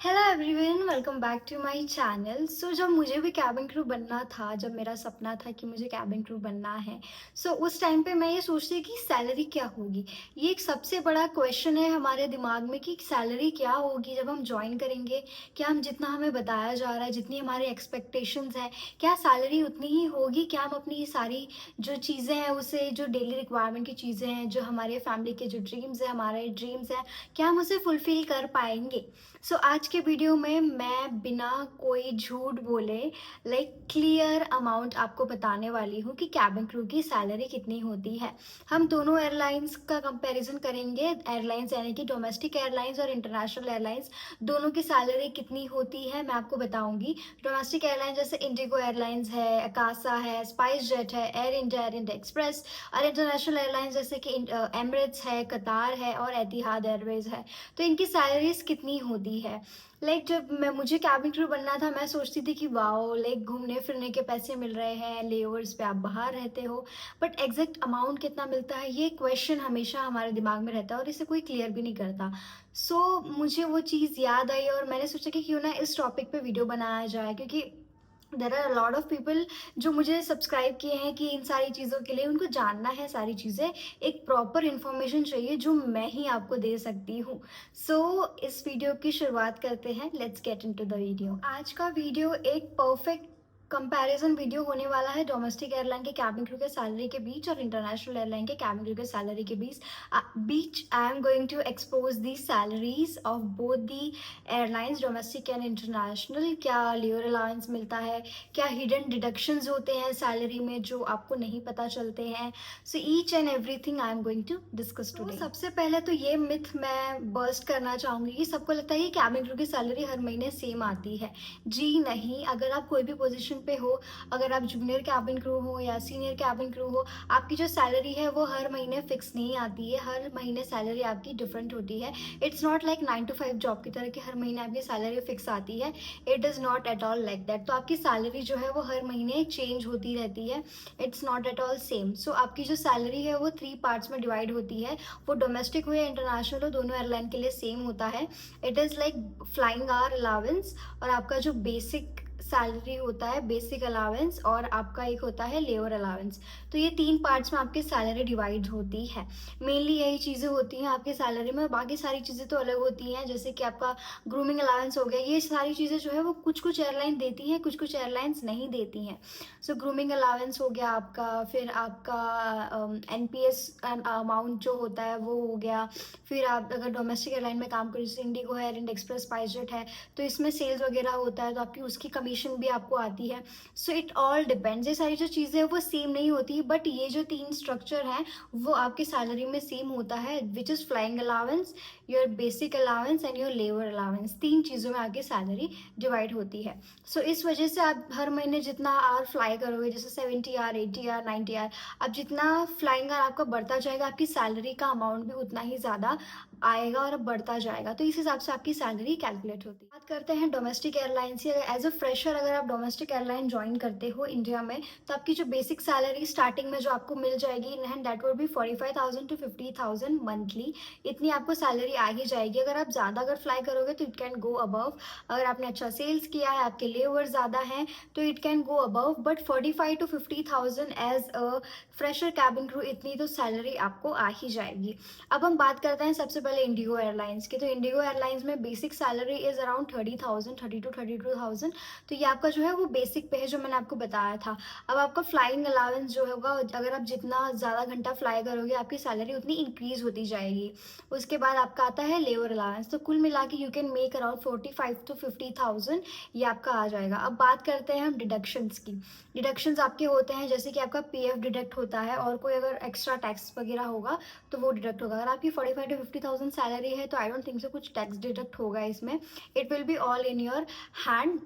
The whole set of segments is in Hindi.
Hello everyone, welcome back to my channel. So जब मुझे भी कैबिन क्रू बनना था, जब मेरा सपना था कि मुझे कैबिन क्रू बनना है, उस टाइम पे मैं ये सोचती कि सैलरी क्या होगी। ये एक सबसे बड़ा क्वेश्चन है हमारे दिमाग में कि सैलरी क्या होगी जब हम ज्वाइन करेंगे। क्या हम जितना हमें बताया जा रहा है, जितनी हमारी एक्सपेक्टेशंस है, क्या सैलरी उतनी ही होगी? क्या हम अपनी सारी जो चीज़ें हैं उसे, जो डेली रिक्वायरमेंट की चीज़ें हैं, जो हमारे फैमिली के जो ड्रीम्स हैं, हमारे ड्रीम्स हैं, क्या हम उसे फुलफिल कर पाएंगे? आज के वीडियो में मैं बिना कोई झूठ बोले क्लियर अमाउंट आपको बताने वाली हूँ कि कैबिन क्रू की सैलरी कितनी होती है। हम दोनों एयरलाइंस का कंपैरिजन करेंगे, एयरलाइंस यानी कि डोमेस्टिक एयरलाइंस और इंटरनेशनल एयरलाइंस, दोनों की सैलरी कितनी होती है मैं आपको बताऊंगी। डोमेस्टिक एयरलाइंस जैसे इंडिगो एयरलाइंस है, अकासा है, स्पाइस जेट है, Air India, air India express, और इंटरनेशनल एयरलाइंस जैसे कि एमिरेट्स है, कतार है और एतिहाद एयरवेज है। तो इनकी सैलरीज कितनी होती है? जब मुझे कैबिन क्रू बनना था, मैं सोचती थी कि वाओ, घूमने फिरने के पैसे मिल रहे हैं, लेओवर्स पे आप बाहर रहते हो, बट एग्जैक्ट अमाउंट कितना मिलता है, ये क्वेश्चन हमेशा हमारे दिमाग में रहता है और इसे कोई क्लियर भी नहीं करता। मुझे वो चीज़ याद आई और मैंने सोचा कि क्यों ना इस टॉपिक पे वीडियो बनाया जाए, क्योंकि there are lot of people जो मुझे सब्सक्राइब किए हैं कि इन सारी चीज़ों के लिए उनको जानना है सारी चीज़ें, एक प्रॉपर इन्फॉर्मेशन चाहिए जो मैं ही आपको दे सकती हूँ। इस वीडियो की शुरुआत करते हैं। Let's get into the video. आज का वीडियो एक परफेक्ट कंपैरिजन वीडियो होने वाला है डोमेस्टिक एयरलाइन के कैबिन क्रू के सैलरी के बीच और इंटरनेशनल एयरलाइन के कैबिन क्रू के सैलरी के बीच I am going to expose the salaries of both the airlines, domestic and international. क्या लियोर अलाउंस मिलता है, क्या हिडन डिडक्शंस होते हैं सैलरी में जो आपको नहीं पता चलते हैं। Each and everything I am going to discuss today. सबसे पहले तो ये मिथ मैं बर्स्ट करना चाहूंगी कि सबको लगता है कि कैबिन क्रू की सैलरी हर महीने सेम आती है। जी नहीं, अगर आप कोई भी पोजीशन पे हो, अगर आप जूनियर कैबिन क्रू हो या सीनियर कैबिन क्रू हो, आपकी जो सैलरी है वो हर महीने फिक्स नहीं आती है। हर महीने सैलरी आपकी डिफरेंट होती है। It's not like 9 to 5 job की तरह कि हर महीने आपकी सैलरी फिक्स आती है। It is not at all like that. तो आपकी सैलरी जो है वो हर महीने चेंज होती रहती है। It's not at all same. आपकी जो सैलरी है वो 3 पार्ट्स में डिवाइड होती है। वो डोमेस्टिक हो या इंटरनेशनल हो, दोनों एयरलाइन के लिए सेम होता है। It is like flying hour allowance, और आपका जो बेसिक सैलरी होता है, बेसिक अलावेंस, और आपका एक होता है लेबर अलावेंस। तो ये 3 पार्ट्स में आपकी सैलरी डिवाइड होती है। मेनली यही चीज़ें होती हैं आपकी सैलरी में। बाकी सारी चीज़ें तो अलग होती हैं, जैसे कि आपका ग्रूमिंग अलाउंस हो गया। ये सारी चीज़ें जो है वो कुछ कुछ एयरलाइन देती हैं, कुछ कुछ एयरलाइंस नहीं देती हैं। ग्रूमिंग अलाउंस हो गया आपका, फिर आपका एनपीएस अमाउंट जो होता है वो हो गया। फिर आप अगर डोमेस्टिक एयरलाइन में काम करें, जैसे इंडिगो है, एयर इंडिया एक्सप्रेस, स्पाइसजेट है, तो इसमें सेल्स वगैरह होता है तो आपकी उसकी कमीशन भी आपको आती है। It all depends. ये सारी जो चीज़ें हैं वो सेम नहीं होती, बट ये जो 3 स्ट्रक्चर हैं वो आपकी सैलरी में सेम होता है, which is flying allowance, your basic allowance and your labour allowance. 3 चीज़ों में आपकी सैलरी डिवाइड होती है। इस वजह से आप हर महीने जितना आवर फ्लाई करोगे, जैसे 70 आवर, 80 आवर, 90 आवर, अब जितना फ्लाइंग आवर आपका बढ़ता जाएगा, आपकी सैलरी का अमाउंट भी उतना ही ज़्यादा आएगा और बढ़ता जाएगा। तो इस हिसाब से आपकी सैलरी कैलकुलेट होती है। बात करते हैं डोमेस्टिक एयरलाइंस की। एज अ फ्रेशर अगर आप डोमेस्टिक एयरलाइन ज्वाइन करते हो इंडिया में, तो आपकी जो बेसिक सैलरी स्टार्टिंग में जो आपको मिल जाएगी in hand, that would be 45,000 to 50,000 monthly. इतनी आपको सैलरी आ ही जाएगी। अगर आप ज़्यादा अगर फ्लाई करोगे तो इट कैन गो अबव। अगर आपने अच्छा सेल्स किया है, आपके लेवर ज़्यादा हैं, तो it can go above, but 45,000 to 50,000 as a fresher cabin crew, इतनी तो सैलरी आपको आ ही जाएगी। अब हम बात करते हैं सबसे पहले इंडिगो एयरलाइंस की। तो इंडिगो एयरलाइंस में बेसिक सैलरी इज़ अराउंड 30,000, 32,000। तो ये आपका जो है वो बेसिक पे है, जो मैंने आपको बताया था। अब आपका फ्लाइंग अलाउंस जो होगा, अगर आप जितना ज़्यादा घंटा फ्लाई करोगे आपकी सैलरी उतनी इंक्रीज होती जाएगी। उसके बाद आपका आता है लेबर अलाउंस। तो कुल मिला के you can make around 45,000 to 50,000, ये आपका आ जाएगा। अब बात करते हैं हम डिडक्शंस की। डिडक्शंस आपके होते हैं जैसे कि आपका पीएफ डिडक्ट होता है, और कोई अगर एक्स्ट्रा टैक्स वगैरह होगा तो वो डिडक्ट होगा। अगर आपकी 45,000 to 50,000 सैलरी है तो आई डोंट थिंक सो कुछ टैक्स डिडक्ट होगा इसमें। It will be all in your hand.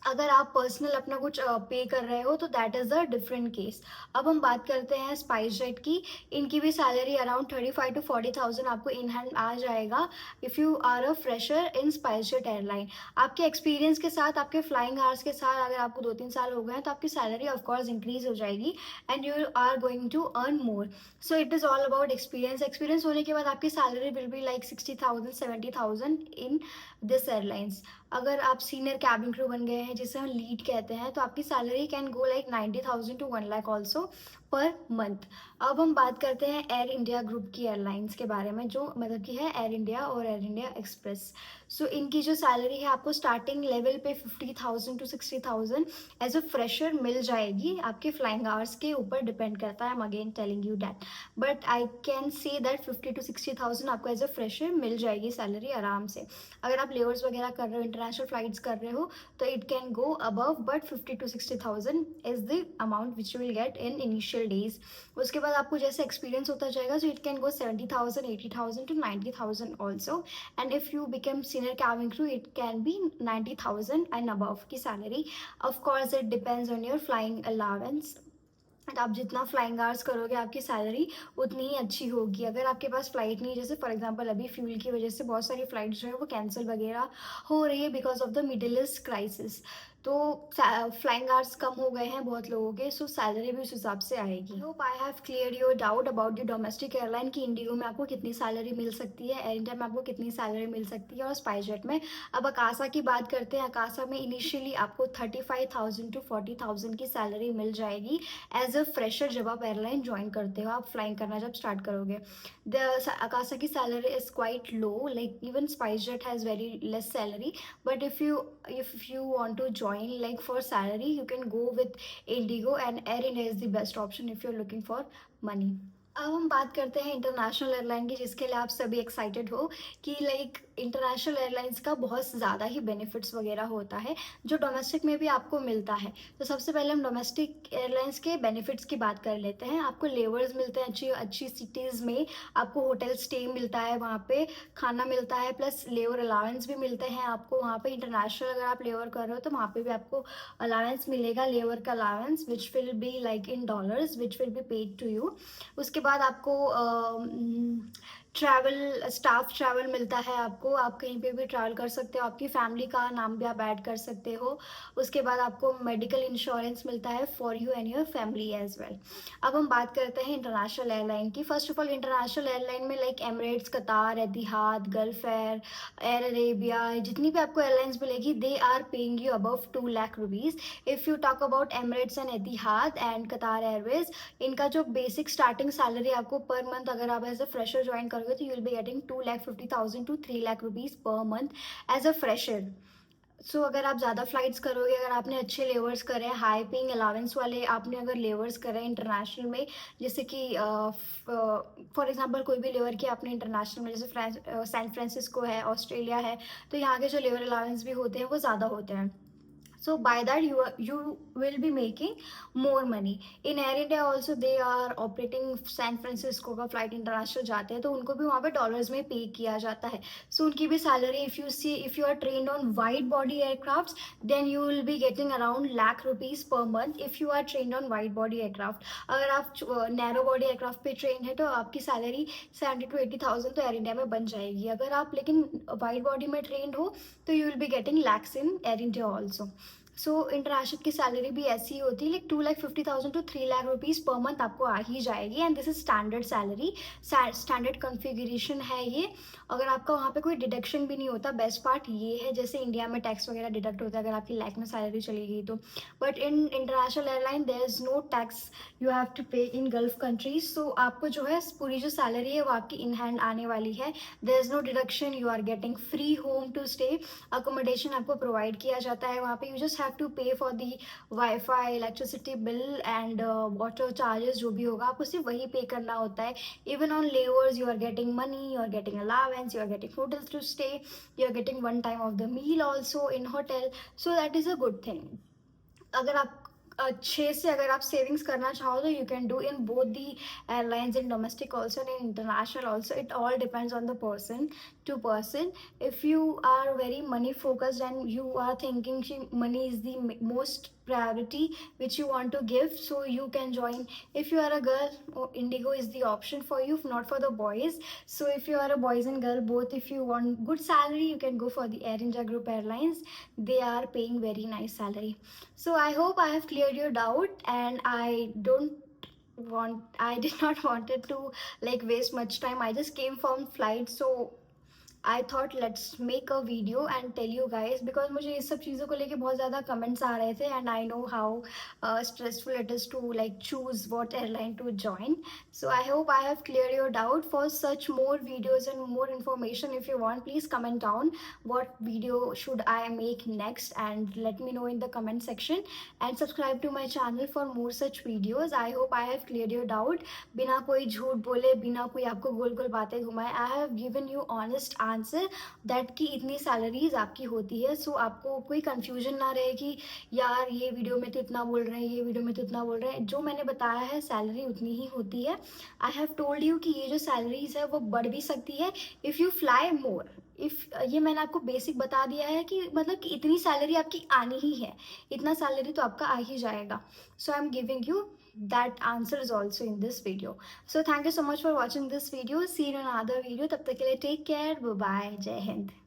अगर आप पर्सनल अपना कुछ पे कर रहे हो तो that is a different case. अब हम बात करते हैं स्पाइस जेट की। इनकी भी सैलरी अराउंड 35 टू 40,000 आपको इन हैंड आ जाएगा if you are a fresher in SpiceJet airline. आपके एक्सपीरियंस के साथ, आपके फ्लाइंग आवर्स के साथ, अगर आपको 2-3 साल हो गए हैं तो आपकी सैलरी ऑफ कोर्स इंक्रीज हो जाएगी and you are going to earn more. So it is all about experience. Experience होने के बाद आपकी salary will be like 60,000 70,000 in this airlines. अगर आप सीनियर कैबिन क्रू बन गए हैं जिसे हम लीड कहते हैं तो आपकी salary can go like 90,000 to 1 lakh also per month. अब हम बात करते हैं एयर इंडिया ग्रुप की एयरलाइंस के बारे में, जो मतलब कि है एयर इंडिया और एयर इंडिया एक्सप्रेस। सो इनकी जो सैलरी है आपको स्टार्टिंग लेवल पे 50,000 टू 60,000 एज अ फ्रेशर मिल जाएगी। आपके फ्लाइंग आवर्स के ऊपर डिपेंड करता है, I am again telling you that, but I can say that 50 to 60,000 आपको एज अ फ्रेशर मिल जाएगी सैलरी आराम से। अगर आप लेवर्स वगैरह कर रहे हो, इंटरनेशनल फ्लाइट्स कर रहे हो तो it can go above, but 50 to 60,000 is the amount which you will get in initial days. उसके बाद आपको जैसे एक्सपीरियंस होता जाएगा so it can go 70,000 80,000 to 90,000 also, and if you become senior cabin crew it can be 90,000 and above की सैलरी। of course it depends on your flying allowance, and आप जितना फ्लाइंग आवर्स करोगे आपकी सैलरी उतनी ही अच्छी होगी। अगर आपके पास फ्लाइट नहीं, जैसे फॉर एग्जांपल अभी फ्यूल की वजह से बहुत सारी फ्लाइट्स जो है वो कैंसिल वगैरह हो रही है because of the middle east crisis, तो फ्लाइंग आवर्स कम हो गए हैं बहुत लोगों के, सो सैलरी भी उस हिसाब से आएगी। Hope I have clear your doubt about the domestic airline की इंडिगो में आपको कितनी सैलरी मिल सकती है, एयर इंडिया में आपको कितनी सैलरी मिल सकती है और स्पाइसजेट में। अब अकासा की बात करते हैं। अकासा में इनिशियली आपको 35,000 टू 40,000 की सैलरी मिल जाएगी एज अ फ्रेशर जब आप एयरलाइन ज्वाइन करते हो, आप फ्लाइंग करना जब स्टार्ट करोगे। द अकासा की salary is quite low, like even SpiceJet has very less salary, but if you want to join like for salary you can go with Indigo, and Air India is the best option if you're looking for money। अब हम बात करते हैं इंटरनेशनल एयरलाइन की, जिसके लिए आप सभी एक्साइटेड हो कि लाइक इंटरनेशनल एयरलाइंस का बहुत ज़्यादा ही बेनिफिट्स वगैरह होता है जो डोमेस्टिक में भी आपको मिलता है। तो सबसे पहले हम डोमेस्टिक एयरलाइंस के बेनिफिट्स की बात कर लेते हैं। आपको लेवर्स मिलते हैं अच्छी अच्छी सिटीज़ में, आपको होटल स्टे मिलता है, वहाँ पे खाना मिलता है, प्लस लेवर अलाउंस भी मिलते हैं आपको वहाँ पे। इंटरनेशनल अगर आप लेवर कर रहे हो तो वहाँ पे भी आपको अलाउंस मिलेगा, लेवर का allowance which will be like in dollars which will be paid to you. उसके बाद आपको ट्रैवल स्टाफ ट्रैवल मिलता है आपको, आप कहीं पे भी ट्रैवल कर सकते हो, आपकी फैमिली का नाम भी आप ऐड कर सकते हो। उसके बाद आपको मेडिकल इंश्योरेंस मिलता है for you and your family as well. अब हम बात करते हैं इंटरनेशनल एयरलाइन की। First of all international airline में like Emirates, Qatar, Etihad, Gulf Air, Air Arabia, जितनी भी आपको एयरलाइंस मिलेगी they are paying you above 2 lakh rupees. If you talk about Emirates and Etihad and Qatar Airways, इनका जो बेसिक स्टार्टिंग सैलरी आपको पर मंथ अगर आप एज अ फ्रेशर ज्वाइन करोगे तो you will be getting 2,50,000 to 3 lakh rupees per month as a fresher. So अगर आप ज़्यादा फ्लाइट्स करोगे, अगर आपने अच्छे लेवर्स करे, हाई पेइंग अलावेंस वाले आपने अगर लेवर्स करे इंटरनेशनल में, जैसे कि फॉर एग्जांपल कोई भी लेवर की आपने इंटरनेशनल में, जैसे सैन फ्रांसिस्को है, ऑस्ट्रेलिया है, तो यहाँ के जो लेवर अलावेंस भी होते हैं वो ज़्यादा होते हैं। So by that you will be making more money। in Air India also they are operating San Francisco का फ्लाइट इंटरनेशनल जाते हैं तो उनको भी वहाँ पे डॉलर्स में पे किया जाता है। सो उनकी भी salary if you are trained on wide body aircraft then you will be getting around lakh rupees per month if you are trained on wide body aircraft. अगर आप नैरो बॉडी एयरक्राफ्ट पे ट्रेन है तो आपकी सैलरी 70 टू 80,000 तो एयर इंडिया में बन जाएगी। अगर आप लेकिन वाइड बॉडी में ट्रेंड हो तो you will be getting lakhs in Air India also. So international की सैलरी भी ऐसी ही होती है, like 2,50,000 to 3 lakh rupees per month आपको आ ही जाएगी, and this is standard salary, standard configuration है ये। अगर आपका वहाँ पे कोई डिडक्शन भी नहीं होता, बेस्ट पार्ट ये है, जैसे इंडिया में टैक्स वगैरह डिडक्ट होता है अगर आपकी लाख में सैलरी चली गई तो, but in international airline there is no tax you have to pay in gulf countries. सो आपको जो है पूरी जो सैलरी है वो आपकी इन हैंड आने वाली है, there is no deduction, you are getting free home to stay, accommodation आपको प्रोवाइड किया जाता है वहाँ पे, you just have to pay for the Wi-Fi, electricity bill and water charges जो भी होगा आपको सिर्फ वही पे करना होता है। even on layovers you are getting money, you are getting allowance, you are getting hotels to stay, you are getting one time of the meal also in hotel, so that is a good thing। अगर आप अच्छे से अगर आप सेविंग्स करना चाहो तो you can do in both the airlines, in domestic also and in international also. It all depends on the person to person. If you are very money focused and you are thinking money is the most priority which you want to give, so you can join. If you are a girl, Indigo is the option for you, not for the boys. So if you are a boys and girl both, if you want good salary, you can go for the Air India Group Airlines. They are paying very nice salary. So I hope I have cleared your doubt, and I did not wanted to like waste much time. I just came from flight, so I thought let's make a video and tell you guys, because मुझे इस सब चीज़ों को लेके बहुत ज़्यादा कमेंट्स आ रहे थे, and I know how stressful it is to like choose what airline to join. So I hope I have clear your doubt. For such more videos and more information, if you want, please comment down what video should I make next, and let me know in the comment section, and subscribe to my channel for more such videos. I hope I have cleared your doubt. बिना कोई झूठ बोले, बिना कोई आपको गोल गोल बातें घुमाए, I have given you honest answer that कि इतनी सैलरीज आपकी होती है. सो आपको कोई कंफ्यूजन ना रहे कि यार ये वीडियो में तो इतना बोल रहे हैं, ये वीडियो में तो इतना बोल रहे हैं. जो मैंने बताया है सैलरी उतनी ही होती है. आई हैव टोल्ड यू कि ये जो सैलरीज है वो बढ़ भी सकती है if you fly more. If ये मैंने आपको बेसिक बता दिया है कि मतलब कि इतनी सैलरी आपकी आनी ही है, इतना सैलरी तो आपका आ ही जाएगा. So I am giving you that answer is also in this video. So thank you so much for watching this video. See you in another video. तब तक के लिए take care. Bye bye. जय हिंद.